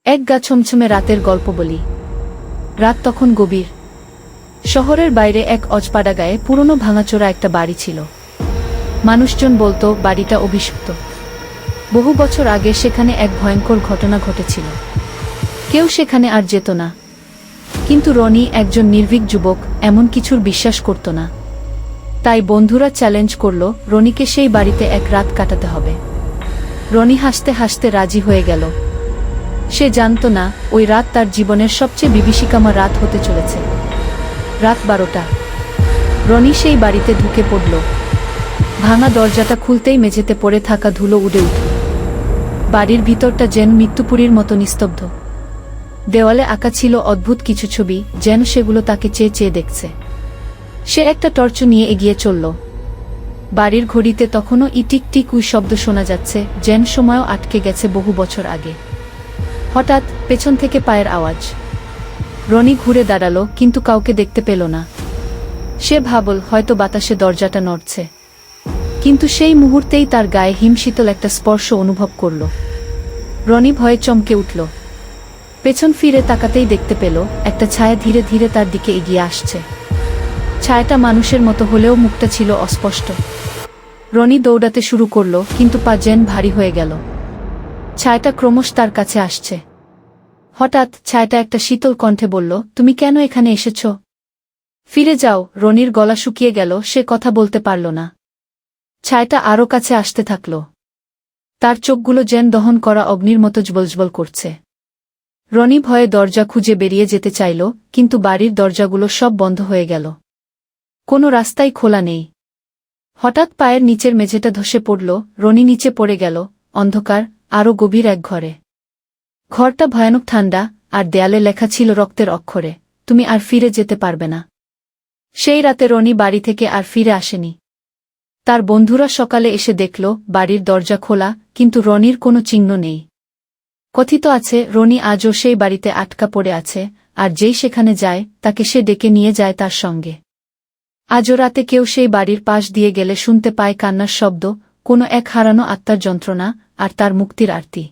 এক গা ছমছমে রাতের গল্প বলি। রাত তখন গভীর। শহরের বাইরে এক অজপাড়া গায়ে পুরনো ভাঙাচোরা একটা বাড়ি ছিল। মানুষজন বলতো বাড়িটা অভিশপ্ত। বহু বছর আগে সেখানে এক ভয়ঙ্কর ঘটনা ঘটেছিল। কেউ সেখানে আর যেত না। কিন্তু রনি, একজন নির্ভীক যুবক, এমন কিছুর বিশ্বাস করত না। তাই বন্ধুরা চ্যালেঞ্জ করল রনিকে সেই বাড়িতে এক রাত কাটাতে হবে। রনি হাসতে হাসতে রাজি হয়ে গেল। সে জানত না ওই রাত তার জীবনের সবচেয়ে বিভীষিকাময় রাত হতে চলেছে। রাত 12টা। রনি সেই বাড়িতে ঢুকে পড়ল। ভাঙা দরজাটা খুলতেই মেঝেতে পড়ে থাকা ধুলো উড়ে উঠল। বাড়ির ভিতরটা যেন মৃত্যুপুরীর মতো নিস্তব্ধ। দেওয়ালে আঁকা ছিল অদ্ভুত কিছু ছবি, যেন সেগুলো তাকে চেয়ে চেয়ে দেখছে। সে একটা টর্চ নিয়ে এগিয়ে চলল। বাড়ির ঘড়িতে তখনও ইটিক টিক উই শব্দ শোনা যাচ্ছে, যেন সময়ও আটকে গেছে বহু বছর আগে। হঠাৎ পেছন থেকে পায়ের আওয়াজ। রনি ঘুরে দাঁড়ালো, কিন্তু কাউকে দেখতে পেল না। সে ভাবল হয়তো বাতাসে দরজাটা নড়ছে। কিন্তু সেই মুহূর্তেই তার গায়ে হিমশীতল একটা স্পর্শ অনুভব করল। রনি ভয়ে চমকে উঠল। পেছন ফিরে তাকাতেই দেখতে পেল একটা ছায়া ধীরে ধীরে তার দিকে এগিয়ে আসছে। ছায়াটা মানুষের মতো হলেও মুখটা ছিল অস্পষ্ট। রনি দৌড়াতে শুরু করল, কিন্তু পা যেন ভারী হয়ে গেল। ছায়াটা ক্রমশ তার কাছে আসছে। হঠাৎ ছায়াটা একটা শীতল কণ্ঠে বলল, তুমি কেন এখানে এসেছ? ফিরে যাও। রনির গলা শুকিয়ে গেল, সে কথা বলতে পারল না। ছায়াটা আরও কাছে আসতে থাকল। তার চোখগুলো যেন দহন করা অগ্নির মতো জ্বলজ্বল করছে। রনি ভয়ে দরজা খুঁজে বেরিয়ে যেতে চাইল, কিন্তু বাড়ির দরজাগুলো সব বন্ধ হয়ে গেল। কোনো রাস্তাই খোলা নেই। হঠাৎ পায়ের নিচের মেঝেটা ধসে পড়ল। রনি নিচে পড়ে গেল, অন্ধকার, আরও গভীর এক ঘরে। ঘরটা ভয়ানক ঠান্ডা, আর দেয়ালে লেখা ছিল রক্তের অক্ষরে, তুমি আর ফিরে যেতে পারবে না। সেই রাতে রনি বাড়ি থেকে আর ফিরে আসেনি। তার বন্ধুরা সকালে এসে দেখল বাড়ির দরজা খোলা, কিন্তু রনির কোনো চিহ্ন নেই। কথিত আছে রনি আজও সেই বাড়িতে আটকা পড়ে আছে, আর যেই সেখানে যায় তাকে সে ডেকে নিয়ে যায় তার সঙ্গে। আজও রাতে কেউ সেই বাড়ির পাশ দিয়ে গেলে শুনতে পায় কান্নার শব্দ, কোনো এক হারানো আত্মার যন্ত্রণা, আর তার মুক্তির আরতি।